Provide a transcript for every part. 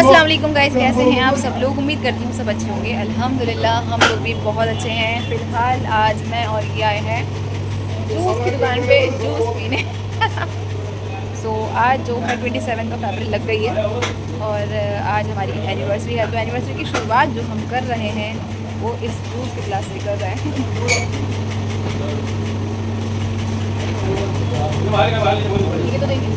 अस्सलाम वालेकुम गाइस, कैसे हैं आप सब लोग। उम्मीद करती हूँ सब अच्छे होंगे। अल्हम्दुलिल्लाह हम लोग भी बहुत अच्छे हैं। फ़िलहाल आज मैं और ये आए हैं जूस की दुकान पे जूस पीने। आज जो है 27 फरवरी लग गई है और आज हमारी एनिवर्सरी है। तो एनिवर्सरी की शुरुआत जो हम कर रहे हैं वो इस जूस के गिलास से कर रहे हैं। ये तो देंगे।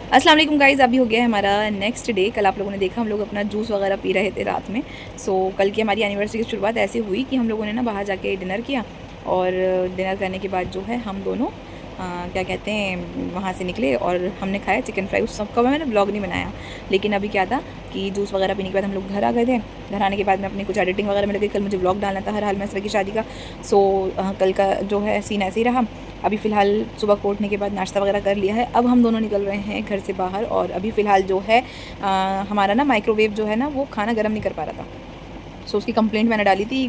अस्सलाम वालेकुम गाइज़, अभी हो गया है हमारा नेक्स्ट डे। कल आप लोगों ने देखा हम लोग अपना जूस वगैरह पी रहे थे रात में। कल की हमारी एनिवर्सरी की शुरुआत ऐसे हुई कि हम लोगों ने ना बाहर जाके डिनर किया और डिनर करने के बाद जो है हम दोनों क्या कहते हैं वहाँ से निकले और हमने खाया चिकन फ्राई। उस सबका मैंने ब्लॉग नहीं बनाया, लेकिन अभी क्या था कि जूस वगैरह पीने के बाद हम लोग घर आ गए थे। घर आने के बाद मैं अपनी कुछ एडिटिंग वगैरह में लगी। कल मुझे ब्लॉग डालना था हर हाल में की शादी का। कल का जो है सीन ऐसे ही रहा। अभी फ़िलहाल सुबह को उठने के बाद नाश्ता वगैरह कर लिया है। अब हम दोनों निकल रहे हैं घर से बाहर और अभी फ़िलहाल जो है हमारा ना माइक्रोवेव जो है ना वो खाना गर्म नहीं कर पा रहा था। उसकी कंप्लेंट मैंने डाली थी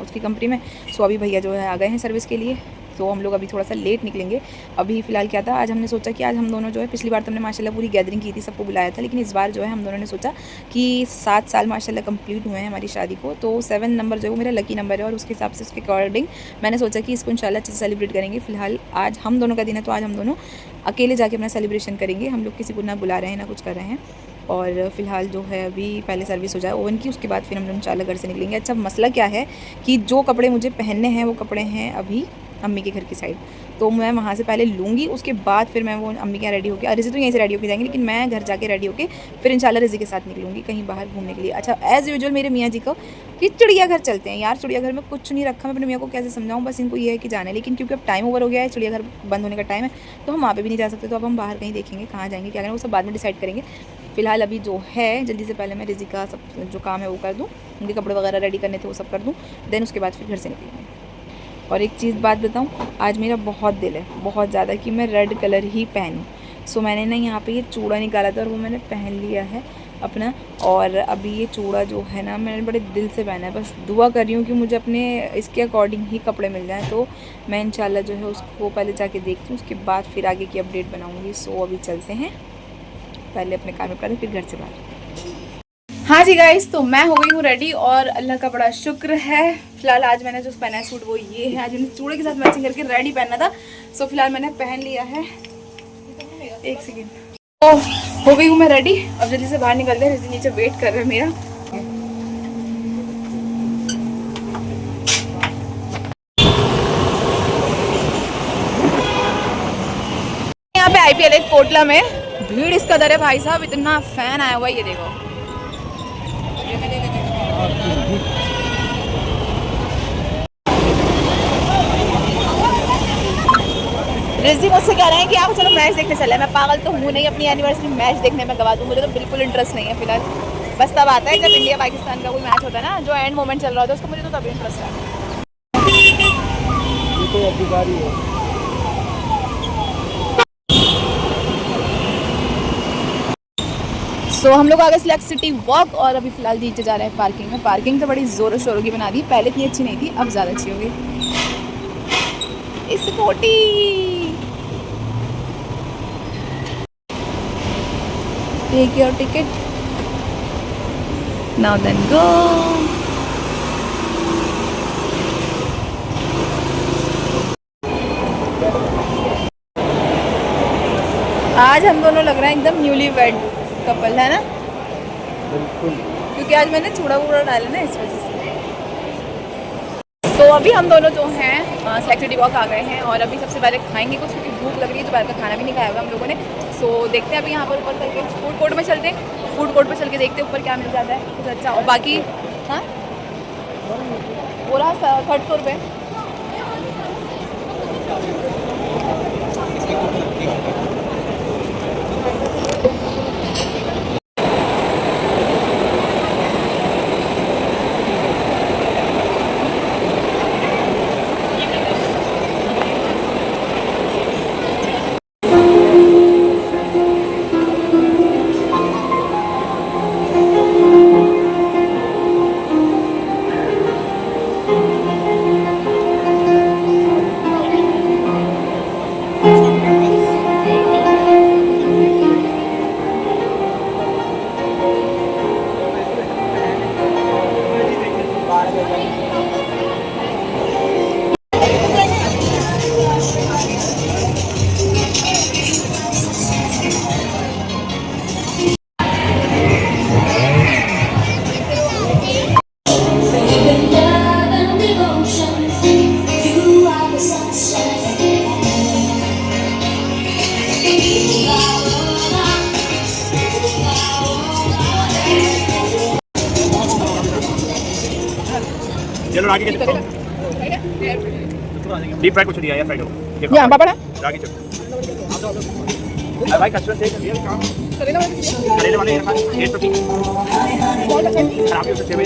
उसकी कंपनी में। अभी भैया जो है आ गए हैं सर्विस के लिए। हम लोग अभी थोड़ा सा लेट निकलेंगे। अभी फ़िलहाल क्या था, आज हमने सोचा कि आज हम दोनों जो है, पिछली बार तो हमने माशाल्लाह पूरी गैदरिंग की थी, सबको बुलाया था, लेकिन इस बार जो है हम दोनों ने सोचा कि 7 साल माशाल्लाह कंप्लीट हुए हैं हमारी शादी को। 7 नंबर जो है वो मेरा लकी नंबर है और उसके हिसाब से उसके अकॉर्डिंग मैंने सोचा कि इसको इंशाल्लाह अच्छे से सेलिब्रेट करेंगे। फ़िलहाल आज हम दोनों का दिन है, तो आज हम दोनों अकेले जाके अपना सेलिब्रेशन करेंगे। हम लोग किसी को ना बुला रहे हैं ना कुछ कर रहे हैं। और फ़िलहाल जो है अभी पहले सर्विस हो जाए ओवन की, उसके बाद फिर हम लोग इंशाल्लाह घर से निकलेंगे। अच्छा, मसला क्या है कि जो कपड़े मुझे पहनने हैं वो कपड़े हैं अभी अम्मी के घर की साइड, तो मैं वहाँ से पहले लूँगी, उसके बाद फिर मैं वो अम्मी के यहाँ रेडी होकर, रिज़ी तो यहीं से रेडी होकर जाएंगे, लेकिन मैं घर जाके रेडी होकर फिर इंशाल्लाह रिज़ी के साथ निकलूँगी कहीं बाहर घूमने के लिए। अच्छा, एज़ यूजुअल मेरे मियाँ जी को कि चिड़ियाघर चलते हैं। यार चिड़ियाघर में कुछ नहीं रखा, मैं अपने मियाँ को कैसे समझाऊँ, बस इनको ये है कि जाना है, लेकिन क्योंकि अब टाइम ओवर हो गया है, चिड़ियाघर बंद होने का टाइम है, तो हम वहाँ पर भी नहीं जा सकते। तो अब हम बाहर कहीं देखेंगे कहाँ जाएंगे क्या करेंगे, वो सब बाद में डिसाइड करेंगे। फ़िलहाल अभी जो है जल्दी से पहले मैं रिज़ी का सब जो काम है वो कर दूँ, उनके कपड़े वगैरह रेडी करने थे वो सब कर दूँ, देन उसके बाद फिर घर से निकलेंगे। और एक चीज़ बात बताऊँ, आज मेरा बहुत दिल है बहुत ज़्यादा कि मैं रेड कलर ही पहनूँ। मैंने ना यहाँ पे ये चूड़ा निकाला था और वो मैंने पहन लिया है अपना। और अभी ये चूड़ा जो है ना मैंने बड़े दिल से पहना है। बस दुआ कर रही हूँ कि मुझे अपने इसके अकॉर्डिंग ही कपड़े मिल जाएँ, तो मैं इंशाल्लाह जो है उसको पहले जाके देखती हूँ, उसके बाद फिर आगे की अपडेट बनाऊँगी। अभी चलते हैं, पहले अपने काम करते फिर घर से बाहर। हाँ जी गाइस, तो मैं हो गई हूँ रेडी और अल्लाह का बड़ा शुक्र है। फिलहाल आज मैंने जो पहना है सूट वो ये है। आज मैंने चूड़े के साथ मैचिंग करके रेडी पहना था। फिलहाल मैंने पहन लिया है। एक सेकेंड, तो हो गई हूँ मैं रेडी। अब जल्दी से बाहर निकलते हैं, नीचे वेट कर रहे हैं मेरा। यहाँ पे IPL कोटला में भीड़ इस कदर है भाई साहब, इतना फैन आया हुआ है, ये देखो। रिज़ी मुझसे कह रहे हैं कि आप चलो मैच देखने चले। मैं पागल तो हूँ नहीं, अपनी एनिवर्सरी मैच देखने में गवा दूँ, मुझे तो बिल्कुल इंटरेस्ट नहीं है फिलहाल। बस तब आता है जब इंडिया पाकिस्तान का कोई मैच होता है ना, जो एंड मोमेंट चल रहा होता है, उसको मुझे तो तभी इंटरेस्ट है। हम लोग आ गए सिलेक्ट सिटी वॉक और अभी फिलहाल नीचे जा रहे हैं पार्किंग में। पार्किंग तो बड़ी ज़ोरों शोरों की बना दी, पहले इतनी अच्छी नहीं थी, अब ज़्यादा अच्छी हो गई। Scooty take your ticket now then go. आज हम दोनों लग रहे हैं एकदम न्यूली वेड कपल, है ना? बिल्कुल, क्योंकि आज मैंने चूड़ा वूड़ा डाला ना, इस वजह से। अभी हम दोनों जो हैं सिलेक्ट सिटी वॉक आ गए हैं और अभी सबसे पहले खाएंगे कुछ, क्योंकि भूख लग रही है। दोपहर का खाना भी नहीं खाया हुआ हम लोगों ने। देखते हैं अभी यहाँ पर ऊपर चल के फूड कोर्ट में चलते हैं। फूड कोर्ट में चल के देखते हैं ऊपर क्या मिल जाता है कुछ अच्छा। और बाकी हाँ बोला 300 रुपये। चलो रागी के डीप फ्राई कुछ दिया या फ्राइड हो यहाँ पापड़ है रागी चलो अरे भाई कस्टमर से करेले वाले ये 130 खराब हो सकते हैं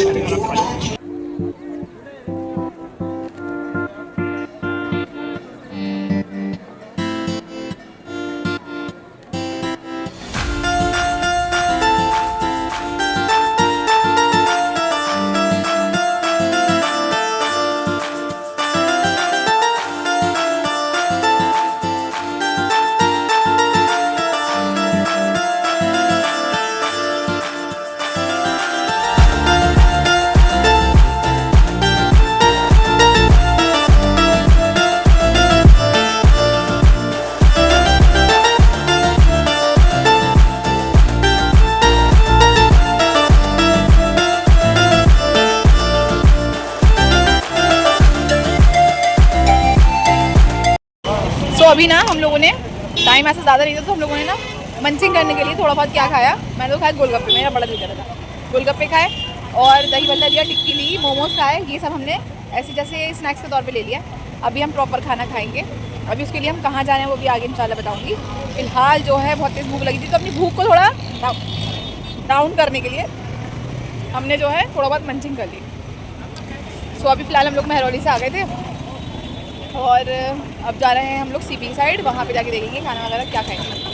अभी ना हम लोगों ने टाइम ऐसा ज़्यादा नहीं था तो हम लोगों ने ना मंचिंग करने के लिए थोड़ा बहुत क्या खाया। मैंने तो खाया गोलगप्पे, मेरा बड़ा दिल कर रहा था। गोलगप्पे खाए और दही बल्ला लिया, टिक्की ली, मोमोज खाए। ये सब हमने ऐसे जैसे स्नैक्स के तौर पे ले लिया। अभी हम प्रॉपर खाना खाएंगे। अभी उसके लिए हम कहाँ जा रहे हैं वो भी आगे इंशाल्लाह बताऊँगी। फ़िलहाल जो है बहुत तेज़ भूख लगी थी तो अपनी भूख को थोड़ा डाउन करने के लिए हमने जो है थोड़ा बहुत मंचिंग कर ली। सो अभी फ़िलहाल हम लोग महरौली से आ गए थे और अब जा रहे हैं हम लोग सीपी साइड। वहाँ पे जाके देखेंगे खाना वगैरह क्या खाएंगे।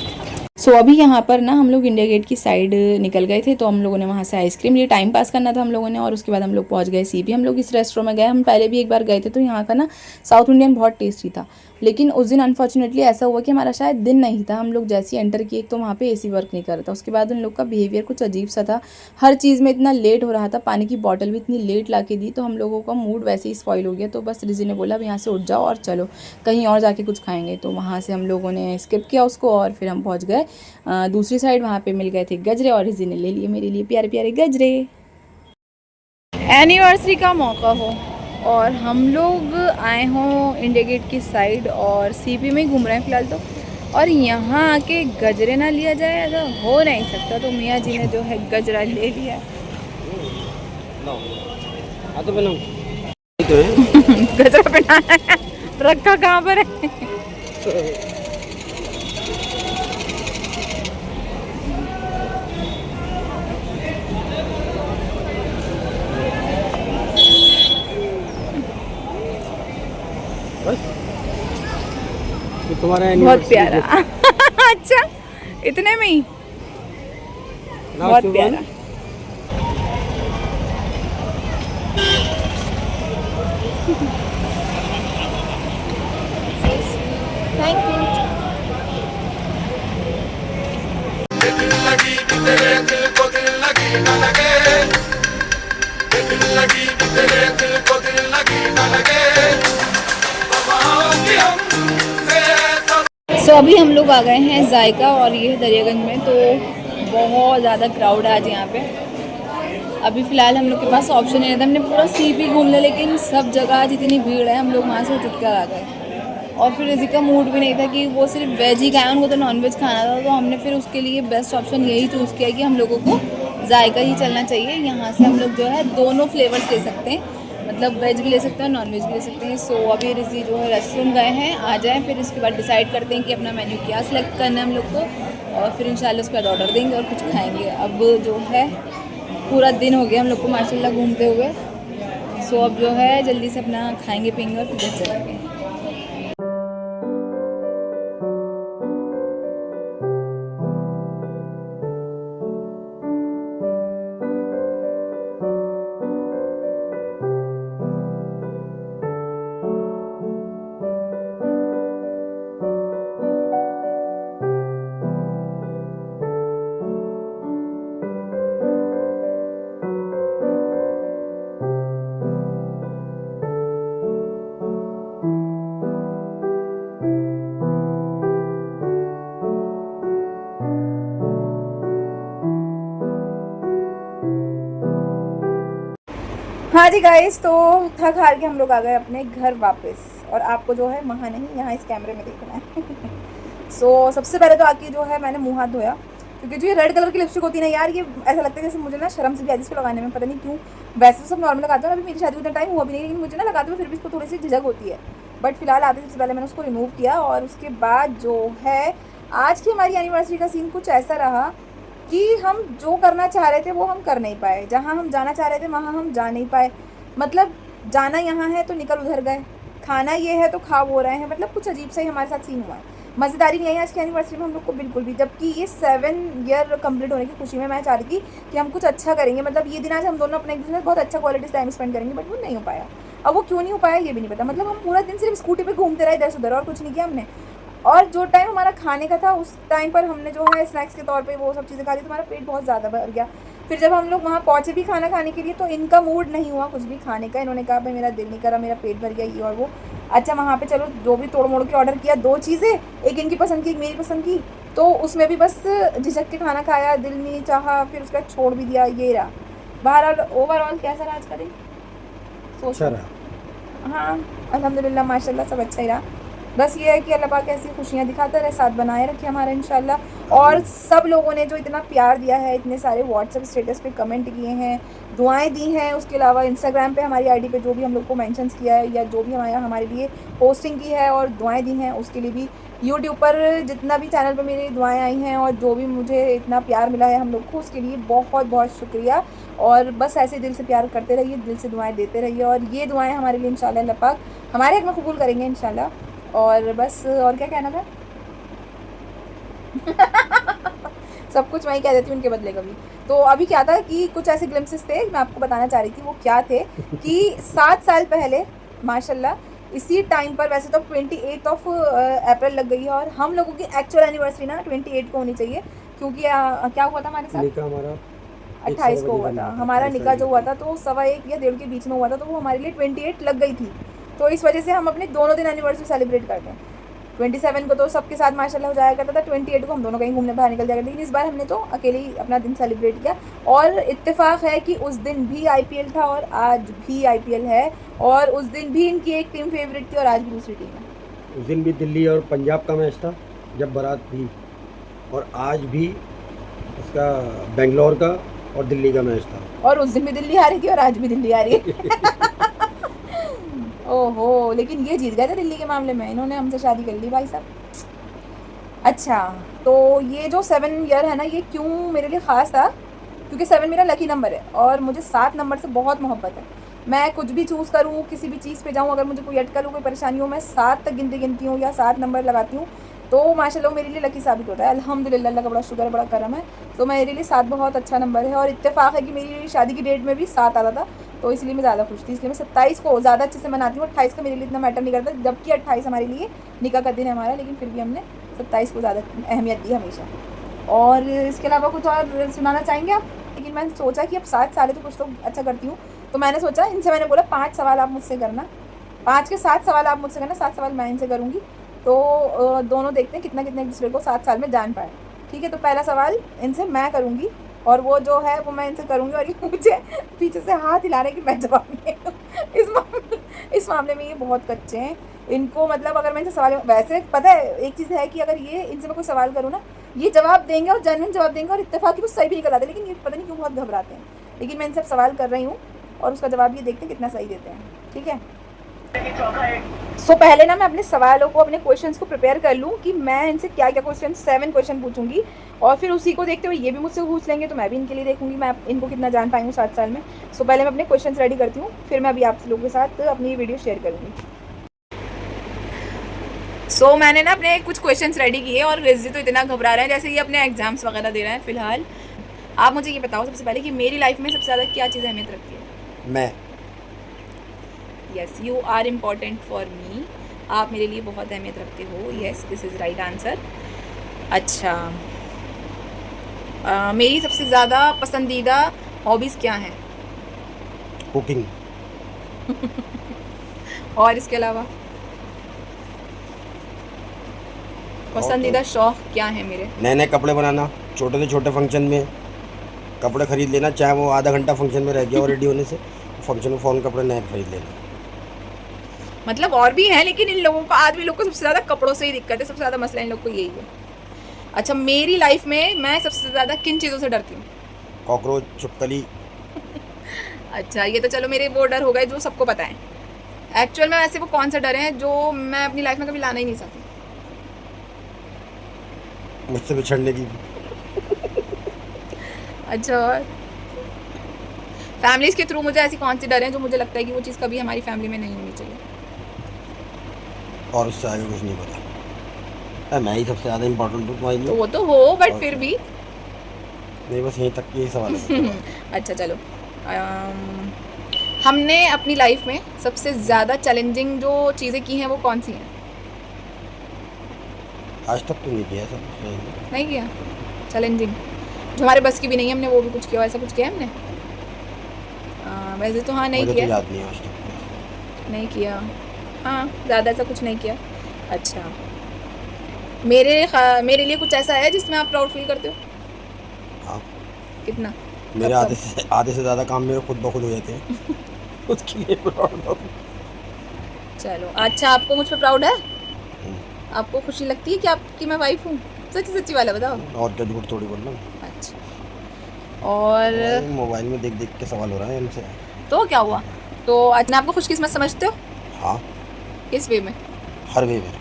अभी यहाँ पर ना हम लोग इंडिया गेट की साइड निकल गए थे तो हम लोगों ने वहाँ से आइसक्रीम लिए, टाइम पास करना था हम लोगों ने। और उसके बाद हम लोग पहुँच गए सीपी। हम लोग इस रेस्टोरेंट में गए, हम पहले भी एक बार गए थे तो यहाँ का ना साउथ इंडियन बहुत टेस्टी था। लेकिन उस दिन अनफॉर्चुनेटली ऐसा हुआ कि हमारा शायद दिन नहीं था। हम लोग जैसे ही एंटर किए तो वहाँ पे एसी वर्क नहीं कर रहा था। उसके बाद उन लोग का बिहेवियर कुछ अजीब सा था, हर चीज़ में इतना लेट हो रहा था। पानी की बॉटल भी इतनी लेट ला के दी तो हम लोगों का मूड वैसे ही स्पॉइल हो गया। तो बस रिजी ने बोला अब यहाँ से उठ जाओ और चलो कहीं और जाके कुछ खाएंगे। तो वहाँ से हम लोगों ने स्किप किया उसको और फिर हम पहुँच गए दूसरी साइड। वहाँ पे मिल गए थे गजरे और रिजी ने ले लिए मेरे लिए प्यारे प्यारे गजरे। एनिवर्सरी का मौका हो और हम लोग आए हों इंडिया गेट की साइड और सीपी में घूम रहे हैं फ़िलहाल तो, और यहाँ आके गजरे ना लिया जाए ऐसा हो नहीं सकता। तो मियाँ जी ने जो है गजरा ले लिया। गजरा पहनाना है, रखा कहाँ पर है? तुम्हारा बहुत प्यारा। अच्छा इतने में ही बहुत प्यारा। Thank you. अभी हम लोग आ गए हैं जायका और ये है दरियागंज में। तो बहुत ज़्यादा क्राउड है आज यहाँ पे। अभी फ़िलहाल हम लोग के पास ऑप्शन नहीं था, हमने पूरा सीपी घूम लिया लेकिन सब जगह आज इतनी भीड़ है हम लोग वहाँ से उठ कर आ गए। और फिर इसी का मूड भी नहीं था कि वो सिर्फ वेज ही खाए, उनको तो नॉनवेज खाना था। तो हमने फिर उसके लिए बेस्ट ऑप्शन यही चूज़ किया कि हम लोगों को जायका ही चलना चाहिए। यहाँ से हम लोग जो है दोनों फ्लेवर्स ले सकते हैं, मतलब वेज भी ले सकते हैं नॉन वेज भी ले सकते हैं। सो अभी रिजी जो है रेस्टोरेंट गए हैं, आ जाएं फिर इसके बाद डिसाइड करते हैं कि अपना मेन्यू क्या सिलेक्ट करना है हम लोग को और फिर इंशाल्लाह उसके बाद ऑर्डर देंगे और कुछ खाएंगे। अब जो है पूरा दिन हो गया हम लोग को माशाल्लाह घूमते हुए। सो अब जो है जल्दी से अपना खाएंगे पीएंगे और फिर घर चलेंगे। हाँ जी गाइस, तो थक हार के हम लोग आ गए अपने घर वापस। और आपको जो है वहाँ नहीं, यहाँ इस कैमरे में देखना है। सो सबसे पहले तो आके जो है मैंने मुंह हाथ धोया क्योंकि जो ये रेड कलर की लिपस्टिक होती है ना यार, ये ऐसा लगता है जैसे मुझे ना शर्म से भी आती है इसको लगाने में, पता नहीं क्यों। वैसे तो सब नॉर्मल लगाते हैं, अभी मेरी शादी को इतना टाइम हुआ भी नहीं, लेकिन मुझे ना लगाते हुए फिर भी इसको थोड़ी सी झिझक होती है। बट फिलहाल आते सबसे पहले मैंने उसको रिमूव किया, और उसके बाद जो है आज की हमारी एनिवर्सरी का सीन कुछ ऐसा रहा कि हम जो करना चाह रहे थे वो हम कर नहीं पाए, जहाँ हम जाना चाह रहे थे वहाँ हम जा नहीं पाए। मतलब जाना यहाँ है तो निकल उधर गए, खाना ये है तो खा वो रहे हैं, मतलब कुछ अजीब सा ही हमारे साथ सीन हुआ है। मज़ेदारी नहीं आई आज की एनिवर्सरी में हम लोग को बिल्कुल भी, जबकि ये 7 ईयर कंप्लीट होने की खुशी में मैं चाह रही थी कि हम कुछ अच्छा करेंगे, मतलब ये दिन आज हम दोनों अपने एक दूसरे से बहुत अच्छा क्वालिटी टाइम स्पेंड करेंगे, बट वो नहीं हो पाया। अब वो क्यों नहीं हो पाया ये भी नहीं पता, मतलब हम पूरा दिन सिर्फ स्कूटी पे घूमते रहे इधर से उधर और कुछ नहीं किया हमने। और जो टाइम हमारा खाने का था उस टाइम पर हमने जो है स्नैक्स के तौर पे वो सब चीज़ें खा ली, तो हमारा पेट बहुत ज़्यादा भर गया। फिर जब हम लोग वहाँ पहुँचे भी खाना खाने के लिए तो इनका मूड नहीं हुआ कुछ भी खाने का, इन्होंने कहा भाई मेरा दिल नहीं करा, मेरा पेट भर गया ये और वो। अच्छा वहाँ पे चलो जो भी तोड़ मोड़ के ऑर्डर किया, 2 चीज़ें, एक इनकी पसंद की एक मेरी पसंद की, तो उसमें भी बस झिझक के खाना खाया, दिल नहीं चाहा, फिर उसका छोड़ भी दिया, ये रहा। बहरहाल ओवरऑल कैसा रहा आज का दिन? अच्छा रहा। हाँ अल्हम्दुलिल्लाह माशाल्लाह सब अच्छा ही रहा। बस ये है कि अल्लाह पाक ऐसी खुशियाँ दिखाता रहे, साथ बनाए रखे हमारा इंशाल्लाह। और सब लोगों ने जो इतना प्यार दिया है, इतने सारे व्हाट्सएप स्टेटस पे कमेंट किए हैं, दुआएं दी हैं, उसके अलावा इंस्टाग्राम पे हमारी आईडी पे जो भी हम लोग को मेंशंस किया है या जो भी हमारे लिए पोस्टिंग की है और दुआएं दी हैं, उसके लिए भी यूट्यूब पर जितना भी चैनल पर मेरी दुआएं आई हैं और जो भी मुझे इतना प्यार मिला है हम लोग को, उसके लिए बहुत बहुत शुक्रिया। और बस ऐसे दिल से प्यार करते रहिए, दिल से दुआएं देते रहिए, और ये दुआएं हमारे लिए इंशाल्लाह अल्लाह पाक हमारे हक़ में कबूल करेंगे इंशाल्लाह। और बस और क्या कहना था सब कुछ मैं ही कह देती हूँ उनके बदले कभी। तो अभी क्या था कि कुछ ऐसे ग्लिम्सेस थे मैं आपको बताना चाह रही थी, वो क्या थे कि 7 साल पहले माशाल्लाह इसी टाइम पर, वैसे तो 28 अप्रैल लग गई है और हम लोगों की एक्चुअल एनिवर्सरी ना 28 को होनी चाहिए, क्योंकि क्या हुआ था हमारे साथ, हमारा 28 को हुआ था हमारा निकाह जो हुआ था, तो 1.15 या 1.5 के बीच में हुआ था, तो वो हमारे लिए 28 लग गई थी। तो इस वजह से हम अपने दोनों दिन एनिवर्सरी सेलिब्रेट करते हैं। 27 को तो सबके साथ माशाल्लाह हो जाया करता था, 28 को हम दोनों कहीं घूमने बाहर निकल जाया करते, लेकिन इस बार हमने तो अकेले ही अपना दिन सेलिब्रेट किया। और इत्तेफाक है कि उस दिन भी IPL था और आज भी IPL है, और उस दिन भी इनकी एक टीम फेवरेट थी और आज भी दूसरी टीम है। उस दिन भी दिल्ली और पंजाब का मैच था जब बारात थी, और आज भी उसका बेंगलोर का और दिल्ली का मैच था, और उस दिन भी दिल्ली हारी थी और आज भी दिल्ली हारी है ओहो, लेकिन ये जीत गए थे दिल्ली के मामले में, इन्होंने हमसे शादी कर ली भाई साहब। अच्छा तो ये जो 7 ईयर है ना, ये क्यों मेरे लिए ख़ास था, क्योंकि 7 मेरा लकी नंबर है और मुझे 7 नंबर से बहुत मोहब्बत है। मैं कुछ भी चूज़ करूँ, किसी भी चीज़ पे जाऊँ, अगर मुझे कोई अटकल हो, कोई परेशानी हो, मैं 7 तक गिनती हूँ या 7 नंबर लगाती हूँ, तो माशाल्लाह मेरे लिए लकी साबित होता है। अल्हम्दुलिल्लाह अल्लाह का बड़ा शुक्र है, बड़ा करम है। तो मेरे लिए 7 बहुत अच्छा नंबर है, और इत्तेफाक है कि मेरी शादी की डेट में भी 7 आता था, तो इसलिए मैं ज़्यादा खुश थी, इसलिए मैं 27 को ज़्यादा अच्छे से मनाती हूँ। 28 का मेरे लिए इतना मैटर नहीं करता, जबकि 28 हमारे लिए निकाह का दिन है हमारा, लेकिन फिर भी हमने 27 को ज़्यादा अहमियत दी हमेशा। और इसके अलावा कुछ और सुनाना चाहेंगे आप? लेकिन मैंने सोचा कि अब 7 साल है तो कुछ तो अच्छा करती हूँ, तो मैंने सोचा इनसे, मैंने बोला 5 सवाल आप मुझसे करना, 5 के 7 सवाल आप मुझसे करना, 7 सवाल मैं इनसे करूँगी, तो दोनों देखते हैं कितना एक दूसरे को 7 साल में जान पाए। ठीक है, तो पहला सवाल इनसे मैं करूँगी और वो जो है वो मैं इनसे करूँगी, और ये मुझे पीछे से हाथ हिला रहे हैं कि मैं जवाब नहीं दूँ। इस मामले में ये बहुत कच्चे हैं, इनको मतलब अगर मैं इनसे सवाल, वैसे पता है एक चीज़ है कि अगर ये इनसे मैं कोई सवाल करूँ ना, ये जवाब देंगे और जेन्युइन जवाब देंगे और इत्तेफाक की वो सही भी निकल आते हैं, लेकिन ये पता नहीं क्यों बहुत घबराते हैं। लेकिन मैं इनसे सवाल कर रही हूँ और उसका जवाब ये देखते हैं कितना सही देते हैं। ठीक है, सो पहले ना मैं अपने सवालों को, अपने क्वेश्चंस को प्रिपेयर कर लूँ कि मैं इनसे क्या क्या क्वेश्चन, 7 क्वेश्चन पूछूंगी, और फिर उसी को देखते हुए ये भी मुझसे पूछ लेंगे, तो मैं भी इनके लिए देखूंगी मैं इनको कितना जान पाई हूँ 7 साल में। सो पहले मैं अपने क्वेश्चंस रेडी करती हूँ, फिर मैं अभी आप लोगों के साथ अपनी वीडियो शेयर करूँगी। सो मैंने ना अपने कुछ क्वेश्चंस रेडी किए, और रिजी तो इतना घबरा रहे हैं जैसे ये अपने एग्जाम्स वगैरह दे रहे हैं। फिलहाल आप मुझे ये बताओ सबसे पहले कि मेरी लाइफ में सबसे ज़्यादा क्या चीज़ अहमियत रखती है? मैं। Yes, you are important for me, आप मेरे लिए बहुत अहमियत रखते हो। Yes, this is right answer. अच्छा, मेरी सबसे ज़्यादा पसंदीदा हॉबीज़ क्या हैं? कुकिंग। और इसके अलावा पसंदीदा शौक़ क्या है मेरे? नए नए कपड़े बनाना, छोटे से छोटे फंक्शन में कपड़े खरीद लेना, चाहे वो आधा घंटा फंक्शन में रह गया और रेडी होने से, फंक्शन में फ़ौरन कपड़े नए खरीद लेना। मतलब और भी है, लेकिन इन लोगों को, आदमी लोग को सबसे ज़्यादा कपड़ों से ही दिक्कत है, सबसे ज़्यादा मसला इन लोग को यही है। अच्छा, मेरी लाइफ में मैं सबसे ज़्यादा किन चीज़ों से डरती हूँ? कॉकरोच, छिपकली। अच्छा, ये तो चलो मेरे वो डर हो गए जो सबको पता है। एक्चुअल में वैसे वो कौन से डर हैं जो मैं अपनी लाइफ में कभी लाना ही नहीं चाहती? मुझसे बिछड़ने की। अच्छा, और फैमिलीज़ के थ्रू मुझे ऐसी कौन सी डर हैं जो मुझे लगता है कि वो चीज़ कभी हमारी फैमिली में नहीं होनी चाहिए? और उससे आगे कुछ नहीं पता। मैं ही सबसे ज़्यादा इम्पोर्टेंट हूँ तुम्हारे तो लिए। वो तो हो, बट और फिर भी नहीं, बस यहीं तक यही सवाल है। अच्छा चलो, हमने अपनी लाइफ में सबसे ज़्यादा चैलेंजिंग जो चीज़ें की हैं वो कौन सी हैं? आज तक तो नहीं किया सब। नहीं किया चैलेंजिंग, जो हमारे बस की भी नहीं है, हमने वो भी कुछ किया, ऐसा कुछ किया है हमने? वैसे तो हाँ, नहीं मुझे तो किया, याद नहीं है आज तक। नहीं किया, हाँ ज़्यादा ऐसा कुछ नहीं किया। अच्छा, मेरे लिए कुछ ऐसा है जिसमें आप प्राउड फील करते हो? हाँ, कितना? मेरे कब? आधे से ज़्यादा काम मेरे खुद ब खुद हो जाते हैं। उसके लिए प्राउड हूँ। चलो अच्छा, आपको मुझ पर प्राउड है? आपको खुशी लगती है कि आपकी मैं वाइफ हूँ? सच्ची सच्ची वाला बताओ। और क्या, झूठ थोड़ी बोलना। अच्छा, और मोबाइल में देख देख के सवाल हो रहा है हमसे। तो क्या हुआ? तो अपने आप को खुशकिस्मत समझते हो? हाँ, किस वे में? हर वे में।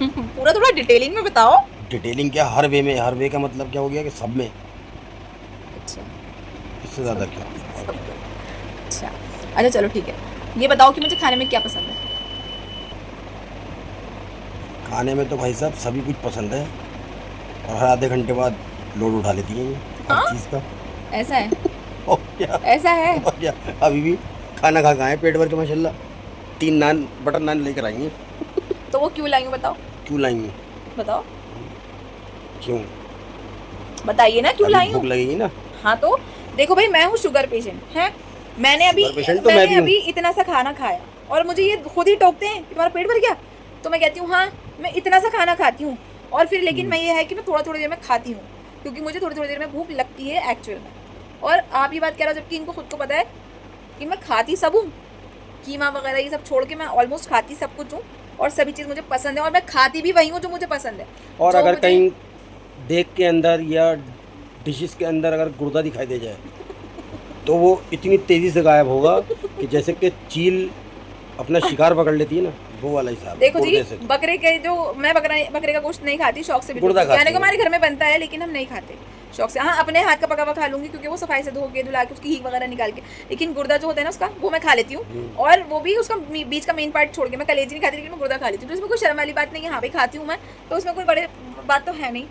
पूरा थोड़ा डिटेलिंग में बताओ। डिटेलिंग क्या, हर वे में। हर वे का मतलब क्या हो गया कि सब में। अच्छा, इससे ज़्यादा क्या। अच्छा अच्छा, चलो ठीक है, ये बताओ कि मुझे खाने में क्या पसंद है? खाने में तो भाई साहब सभी कुछ पसंद है, और हर आधे घंटे बाद लोड उठा लेती हैं ये हर हाँ? चीज़ का। ऐसा है? और क्या, ऐसा है? और क्या। अभी भी खाना खा आए पेट भर के माशाल्लाह। 3 नान, बटर नान लेकर आई हैं। तो वो क्यों लाई हूँ बताओ? क्यों लाई हैं? बताओ, क्यों? बताइए ना क्यों अभी लाई भूख हूँ? लगेगी ना। हाँ तो देखो भाई, मैं हूँ शुगर पेशेंट है, मैंने शुगर पेशेंट तो मैं भी हूँ। अभी इतना सा खाना खाया और मुझे ये खुद ही टोकते हैं कि तुम्हारा पेट भर गया, तो मैं कहती हूँ हाँ मैं इतना सा खाना खाती हूँ, और फिर लेकिन मैं ये है कि मैं थोड़ा थोड़ी देर में खाती हूँ, क्योंकि मुझे थोड़ी थोड़ी देर में भूख लगती है एक्चुअल में। और आप ये बात कह रहे हो जबकि इनको खुद को पता है कि मैं खाती सब हूँ, कीमा वगैरह ये सब छोड़ के मैं ऑलमोस्ट खाती सब कुछ हूँ, और सभी चीज़ मुझे पसंद है, और मैं खाती भी वही हूँ जो मुझे पसंद है। और जो अगर मुझे- कहीं देख के अंदर या डिशेस के अंदर अगर गुर्दा दिखाई दे जाए तो वो इतनी तेज़ी से गायब होगा कि जैसे कि चील अपना शिकार पकड़ लेती है ना, वो वाला हिसाब। देखो जी, गुर्दे से। बकरे के जो मैं बकरे का गोश्त नहीं खाती शौक से, गुर्दा खाती यानी कि हूँ। हमारे घर में बनता है लेकिन हम नहीं खाते शौक से। हाँ, अपने हाथ का पका हुआ खा लूंगी क्योंकि वो सफाई से धो के धुला के उसकी हींग वगैरह निकाल के, लेकिन गुर्दा जो होता है ना उसका, वो मैं खा लेती हूँ, और वो भी उसका बीच का मेन पार्ट छोड़ के। मैं कलेजी नहीं खाती लेकिन मैं गुर्दा खा लेती हूँ, तो इसमें कोई शर्म वाली बात नहीं है। हाँ भाई खाती हूँ मैं, तो उसमें कोई बड़े बात तो है नहीं।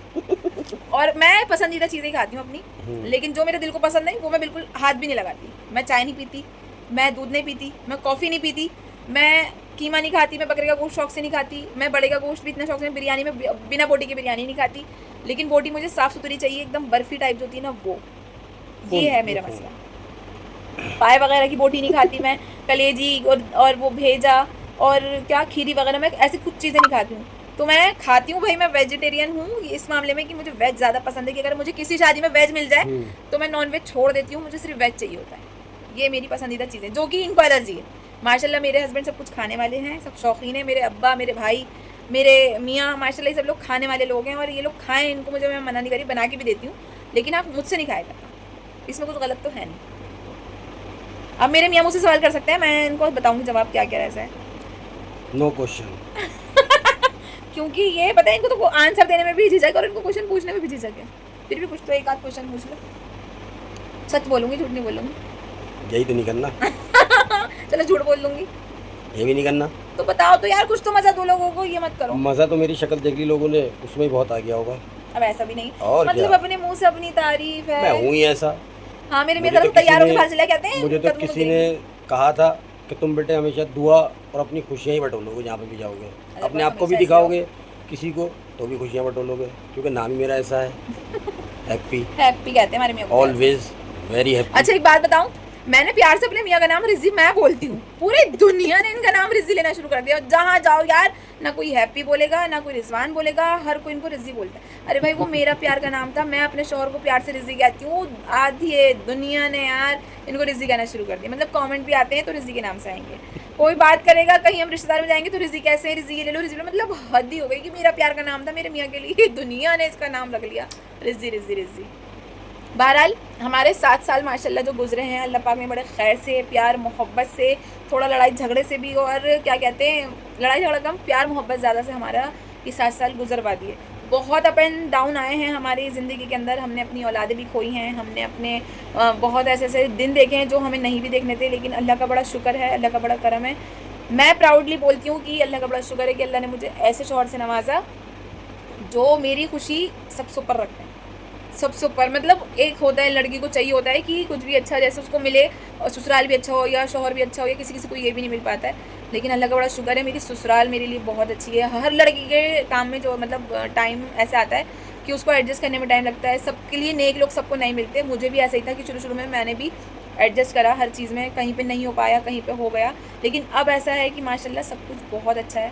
और मैं पसंदीदा चीज़ें खाती हूँ अपनी, लेकिन जो मेरे दिल को पसंद नहीं वो मैं बिल्कुल हाथ भी नहीं लगाती। मैं चाय नहीं पीती, मैं दूध नहीं पीती, मैं कॉफ़ी नहीं पीती, मैं कीमा नहीं खाती, मैं बकरे का गोश्त शौक से नहीं खाती, मैं बड़े का गोश्त भी इतना शौक से, बिरयानी में बिना बोटी की बिरयानी नहीं खाती, लेकिन बोटी मुझे साफ़ सुथरी चाहिए, एकदम बर्फ़ी टाइप जो होती है ना वो। ये है मेरा मसला। पाए वगैरह की बोटी नहीं खाती मैं, कलेजी और वो भेजा और क्या खीरी वगैरह, मैं ऐसी कुछ चीज़ें नहीं खाती हूँ। तो मैं खाती हूँ भाई, मैं वेजिटेरियन हूँ इस मामले में कि मुझे वेज ज़्यादा पसंद है, कि अगर मुझे किसी शादी में वेज मिल जाए तो मैं नॉन वेज छोड़ देती हूँ, मुझे सिर्फ वेज चाहिए होता है। ये मेरी पसंदीदा चीज़ें, जो कि इनको एलर्जी है। माशाल्लाह मेरे हस्बैंड सब कुछ खाने वाले हैं, सब शौकीन हैं, मेरे अब्बा, मेरे भाई, मेरे मियाँ, माशाल्लाह ये सब लोग खाने वाले लोग हैं, और ये लोग खाएं, इनको मुझे मैं मना नहीं करी, बना के भी देती हूँ, लेकिन आप मुझसे नहीं खाया करता, इसमें कुछ गलत तो है नहीं। अब मेरे मियाँ मुझसे सवाल कर सकते हैं, मैं इनको बताऊँगी जवाब क्या क्या ऐसा है। No question. क्योंकि ये पता है इनको तो आंसर देने में भी झिझक और इनको क्वेश्चन पूछने में भी झिझक है, फिर भी कुछ तो एक आध क्वेश्चन पूछ लो। सच बोलूँगी, झूठ नहीं बोलूँगी। यही तो नहीं करना। चलो झूठ बोल लूँगी। ये भी नहीं करना। तो बताओ तो यार, कुछ तो मजा दो लोगों को, ये मत करो। मज़ा तो मेरी शक्ल देख ली लोगों ने, उसमें ही बहुत आ गया होगा। अब ऐसा भी नहीं, और मतलब क्या? अपने मुंह से अपनी तारीफ है। मैं हूँ ही ऐसा। हाँ, मेरे मुझे तरफ तो तैयार होकर किसी बाहर चले कहते हैं। मुझे तो कदमों किसी को ने देख। कहा था कि तुम बेटे हमेशा दुआ और अपनी खुशियाँ ही बटोलोगे जहाँ पे भी जाओगे, अपने बस आप को भी हमेशा ऐसे दिखाओगे किसी को तो भी खुशियाँ बटोलोगे, क्योंकि नाम ही मेरा ऐसा है। हैप्पी, हैप्पी कहते हैं हमारे में। Always very happy. अच्छा एक बात बताऊं, मैंने प्यार से अपने मियाँ का नाम रिजी मैं बोलती हूँ, पूरी दुनिया ने इनका नाम रिजी लेना शुरू कर दिया। जहाँ जाओ यार, ना कोई हैप्पी बोलेगा ना कोई रिजवान बोलेगा, हर कोई इनको रिजी बोलता है। अरे भाई वो मेरा प्यार का नाम था, मैं अपने शौहर को प्यार से रिजी कहती हूँ। आधी दुनिया ने यार इनको रिजी कहना शुरू कर दिया। मतलब कमेंट भी आते हैं तो रिजी के नाम से आएंगे, कोई बात करेगा कहीं हम रिश्तेदार में जाएंगे तो रिजी कैसे, रिजी ले लो रिजी ले लो। मतलब हद ही हो गई कि मेरा प्यार का नाम था मेरे मियाँ के लिए, दुनिया ने इसका नाम रख लिया रिजी रिजी रिजी। बहरहाल हमारे 7 साल माशाल्लाह जो गुजरे हैं, अल्लाह पाक ने बड़े खैर से, प्यार मोहब्बत से, थोड़ा लड़ाई झगड़े से भी, और क्या कहते हैं लड़ाई झगड़ा कम, प्यार मोहब्बत ज़्यादा से हमारा ये 7 साल गुजरवा दिए। बहुत अप एंड डाउन आए हैं हमारी ज़िंदगी के अंदर, हमने अपनी औलादें भी खोई हैं, हमने अपने बहुत ऐसे ऐसे दिन देखे हैं जो हमें नहीं भी देखने थे, लेकिन अल्लाह का बड़ा शुक्र है, अल्लाह का बड़ा करम है। मैं प्राउडली बोलती हूँ कि अल्लाह का बड़ा शुक्र है कि अल्लाह ने मुझे ऐसे शौहर से नवाजा जो मेरी खुशी सबसे ऊपर रखते हैं, सबसे ऊपर। मतलब एक होता है लड़की को चाहिए होता है कि कुछ भी अच्छा जैसे उसको मिले, और ससुराल भी अच्छा हो या शौहर भी अच्छा हो, या किसी किसी को ये भी नहीं मिल पाता है। लेकिन अल्लाह का बड़ा शुक्र है मेरी ससुराल मेरे लिए बहुत अच्छी है। हर लड़की के काम में जो मतलब टाइम ऐसा आता है कि उसको एडजस्ट करने में टाइम लगता है। सबके लिए नेक लोग सबको नहीं मिलते, मुझे भी ऐसा ही था कि शुरू शुरू में मैंने भी एडजस्ट करा हर चीज़ में, कहीं पे नहीं हो पाया कहीं पे हो गया, लेकिन अब ऐसा है कि माशाल्लाह सब कुछ बहुत अच्छा है।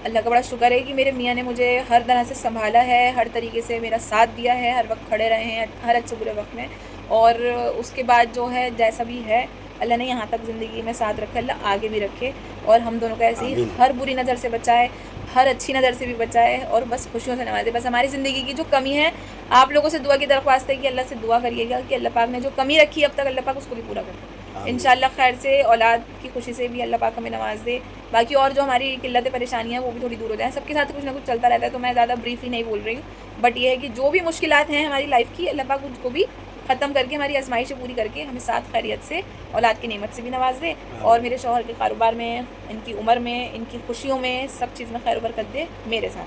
अल्लाह का बड़ा शुक्र है कि मेरे मियाँ ने मुझे हर तरह से संभाला है, हर तरीके से मेरा साथ दिया है, हर वक्त खड़े रहे हैं हर अच्छे बुरे वक्त में। और उसके बाद जो है जैसा भी है अल्लाह ने यहाँ तक ज़िंदगी में साथ रखा, अल्लाह आगे भी रखे, और हम दोनों का ऐसे ही हर बुरी नज़र से बचाए, हर अच्छी नज़र से भी बचाए, और बस खुशियों से नवाजे। बस हमारी ज़िंदगी की जो कमी है, आप लोगों से दुआ की दरख्वास्त है कि अल्लाह से दुआ करिएगा कि अल्लाह पाक ने जो कमी रखी है अब तक, अल्लाह पाक उसको भी पूरा कर दे इंशाल्लाह। खैर से औलाद की खुशी से भी अल्लाह पाक हमें नवाज दे। बाकी और जो हमारी किल्लतें परेशानियाँ वो भी थोड़ी दूर हो जाएँ। सबके साथ कुछ ना कुछ चलता रहता है, तो मैं ज़्यादा ब्रीफली नहीं बोल रही हूँ, बट ये है कि जो भी मुश्किलात हैं हमारी लाइफ की, अल्लाह पाक उसको भी ख़त्म करके, हमारी आजमाइशें पूरी करके हमें साथ खैरियत से औलाद की नेमत से भी नवाज दे, और मेरे शौहर के कारोबार में, इनकी उम्र में, इनकी खुशियों में, सब चीज़ में खैर बरकत दे मेरे साथ।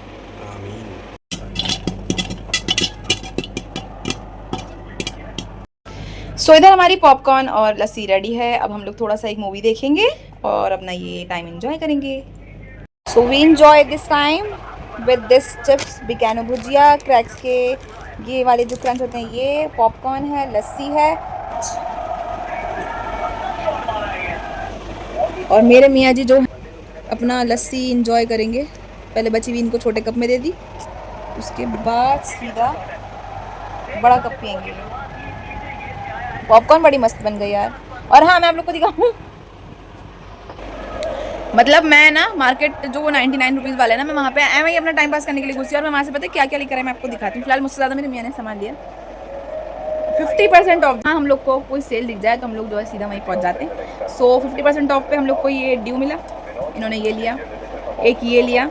सो इधर हमारी पॉपकॉर्न और लस्सी रेडी है। अब हम लोग थोड़ा सा एक मूवी देखेंगे और अपना ये टाइम एंजॉय करेंगे। So we enjoy this time with this chips, Bikano bhujia, Crax के ये वाले जो क्रंच होते हैं, ये पॉपकॉर्न है, लस्सी है, और मेरे मियाँ जी जो अपना लस्सी एंजॉय करेंगे। पहले बची हुई इनको छोटे कप में दे दी, उसके बाद सीधा बड़ा कप पियेंगे। पॉपकॉर्न बड़ी मस्त बन गई यार। और हाँ मैं आप लोग को दिखाऊँ, मतलब मैं ना मार्केट जो 99 रुपीज़ वाला है ना, मैं वहाँ पे मैं अपना टाइम पास करने के लिए घुसी, और मैं वहाँ से पता है क्या क्या लेकर है मैं आपको दिखाती हूँ। फिलहाल मुझसे ज़्यादा मेरे मियाँ ने सामान लिया। 50% ऑफ। हाँ हम लोग को कोई सेल दिख जाए तो हम लोग जो है सीधा वहीं पहुँच जाते हैं। सो 50% ऑफ पे हम लोग को ये ड्यू मिला, इन्होंने ये लिया, एक ये लिया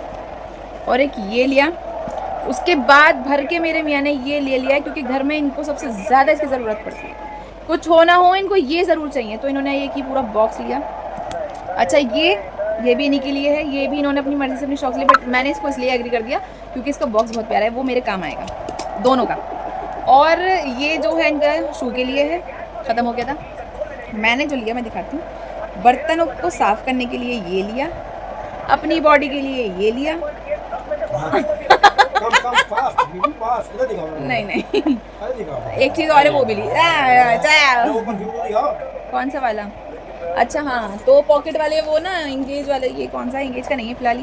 और एक ये लिया। उसके बाद भर के मेरे मियाँ ने ये ले लिया क्योंकि घर में इनको सबसे ज़्यादा इसकी ज़रूरत पड़ती है, कुछ हो ना हो इनको ये ज़रूर चाहिए, तो इन्होंने ये की पूरा बॉक्स लिया। अच्छा ये भी इन्हीं के लिए है, ये भी इन्होंने अपनी मर्ज़ी से अपनी शौक ली, बट मैंने इसको इसलिए एग्री कर दिया क्योंकि इसका बॉक्स बहुत प्यारा है, वो मेरे काम आएगा दोनों का। और ये जो है इनका शू के लिए है, ख़त्म हो गया था। मैंने जो लिया मैं दिखाती हूँ। बर्तनों को साफ़ करने के लिए ये लिया, अपनी बॉडी के लिए ये लिया। नहीं एक चीज़ और है वो भी ली। कौन सा वाला? अच्छा हाँ, तो पॉकेट वाले वो ना इंगेज वाले, ये कौन सा इंगेज का नहीं है फिलहाल,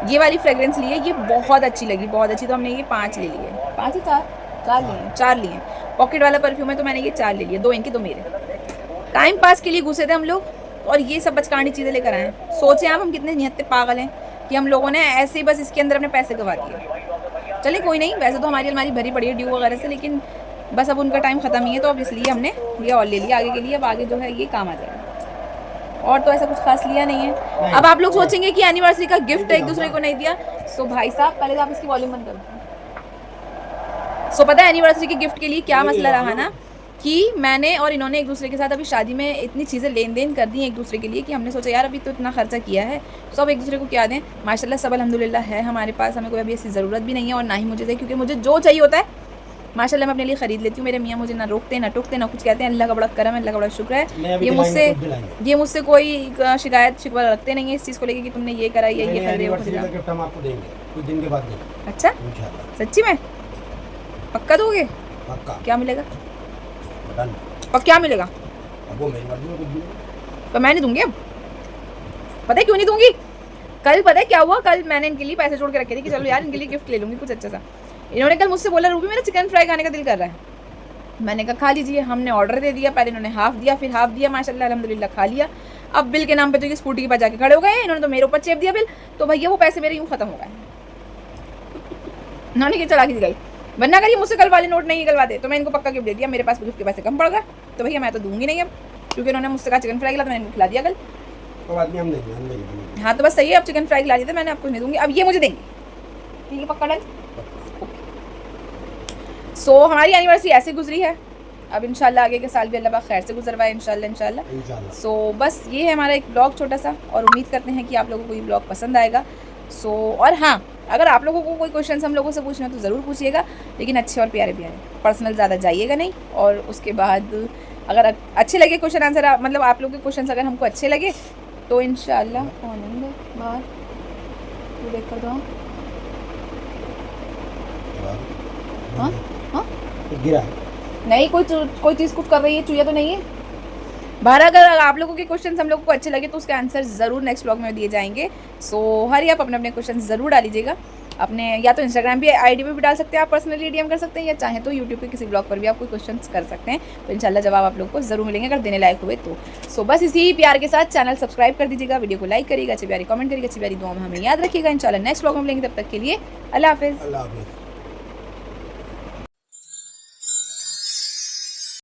ये वाली फ्रेग्रेंस ली है, ये बहुत अच्छी लगी, बहुत अच्छी। तो हमने ये 5 ले लिए, 5 ही 4 लिए। पॉकेट वाला परफ्यूम है तो मैंने ये 4 ले लिए, 2 इनके 2 मेरे। टाइम पास के लिए घुसे थे हम लोग और ये सब बचकानी चीज़ें लेकर आए। सोचें आप हम कितने निहत्ते पागल हैं कि हम लोगों ने ऐसे ही बस इसके अंदर अपने पैसे गंवा दिए। चले कोई नहीं, वैसे तो हमारी अलमारी भरी पड़ी है ड्यू वगैरह से, लेकिन बस अब उनका टाइम ख़त्म ही है, तो अब इसलिए हमने ये और ले लिया आगे के लिए। अब आगे जो है ये काम आ जाएगा, और तो ऐसा कुछ खास लिया नहीं है। अब आप लोग सोचेंगे कि एनिवर्सरी का गिफ्ट एक दूसरे को नहीं दिया। सो भाई साहब पहले तो आप इसकी वॉल्यूम बंद करो। सो पता है एनिवर्सरी के गिफ्ट के लिए क्या मसला रहा ना, कि मैंने और इन्होंने एक दूसरे के साथ अभी शादी में इतनी चीज़ें लेन देन कर दी एक दूसरे के लिए कि हमने सोचा यार अभी तो इतना खर्चा किया है, सब एक दूसरे को क्या दें। माशाल्लाह सब अल्हम्दुलिल्लाह है हमारे पास, हमें कोई अभी ऐसी ज़रूरत भी नहीं है और ना ही मुझे दे, क्योंकि मुझे जो चाहिए होता है माशाल्लाह मैं अपने लिए ख़रीद लेती हूँ। मेरे मियाँ मुझे ना रोकते ना टोकते ना कुछ कहते हैं। अल्लाह का बड़ा करम है, अल्लाह का बड़ा शुक्र है। ये मुझसे कोई शिकायत शिकवा रखते नहीं है इस चीज़ को लेकर कि तुमने ये करा या ये कर रहे हो। हम आपको देंगे कुछ दिन के बाद देंगे। अच्छा सच्ची में पक्का दोगे? पक्का। क्या मिलेगा? डन। और क्या मिलेगा? अब वो मेरी मर्जी में कुछ भी पर मैं नहीं दूंगी अब। पता है क्यों नहीं दूंगी? कल पता है क्या हुआ, कल मैंने इनके लिए पैसे जोड़ के रखे थे कि चलो यार इनके लिए गिफ्ट ले लूँगी कुछ अच्छा सा। इन्होंने कल मुझसे बोला रूबी मेरा चिकन फ्राई खाने का दिल कर रहा है। मैंने कहा खा लीजिए। हमने ऑर्डर दे दिया, पहले इन्होंने हाफ दिया फिर हाफ दिया, माशाल्लाह अल्हम्दुलिल्लाह खा लिया। अब बिल के नाम पे तो ये स्कूटी के पास जाके खड़े हो गए, इन्होंने तो मेरे ऊपर चेप दिया बिल। तो भैया वो पैसे मेरे यूँ खत्म हो गए। उन्होंने की चलाकी दिखाई, वरना अगर ये मुझसे कल वाले नोट नहीं निकलवाते तो मैं इनको पक्का गिफ्ट दे दिया। मेरे पास गिफ्ट के पैसे कम पड़ गए तो भैया मैं तो दूंगी नहीं अब, क्योंकि उन्होंने मुझसे कहा चिकन फ्राई खिला तो मैंने इनको खिला दिया कल। तो बाद में हम नहीं हाँ तो बस सही है, अब चिकन फ्राई खिला दिया था मैंने, आपको नहीं दूंगी। अब ये मुझे देंगे, ठीक है पक्का डन। सो हमारी एनिवर्सरी ऐसे गुजरी है। अब इंशाल्लाह आगे के साल भी अल्लाह पाक खैर से गुजरवाए इंशाल्लाह। सो बस ये है हमारा एक ब्लॉग छोटा सा, और उम्मीद करते हैं कि आप लोगों को ये ब्लॉग पसंद आएगा। सो और हाँ, अगर आप लोगों को कोई क्वेश्चन हम लोगों से पूछना है तो ज़रूर पूछिएगा, लेकिन अच्छे और प्यारे प्यारे, पर्सनल ज़्यादा जाइएगा नहीं। और उसके बाद अगर अच्छे लगे क्वेश्चन आंसर, मतलब आप लोगों के क्वेश्चन अगर हमको अच्छे लगे तो इंशाल्लाह बाहर देख कर दो। हाँ हाँ गिरा नहीं, कोई चीज़ कुछ कर रही है, चूया तो नहीं है बाहर। अगर आप लोगों के क्वेश्चन हम लोगों को अच्छे लगे तो उसके आंसर ज़रूर नेक्स्ट ब्लॉग में दिए जाएंगे। सो हरी आप अपने अपने क्वेश्चन ज़रूर डालीजिएगा अपने, या तो इंस्टाग्राम पे आईडी पे भी डाल सकते हैं आप, पर्सनली डीएम कर सकते हैं, या चाहे तो यूट्यूब पे किसी ब्लॉग पर भी आप कोई क्वेश्चन कर सकते हैं। तो इंशाल्लाह जवाब आप लोगों को ज़रूर मिलेंगे अगर देने लायक हुए तो। सो बस इसी प्यार के साथ चैनल सब्सक्राइब कर दीजिएगा, वीडियो को लाइक करिएगा, अच्छी प्यारी कमेंट करिएगा, अच्छी प्यारी दुआ में हमें याद रखिएगा। इंशाल्लाह नेक्स्ट ब्लॉग में मिलेंगे, तब तक के लिए अल्लाह हाफिज़।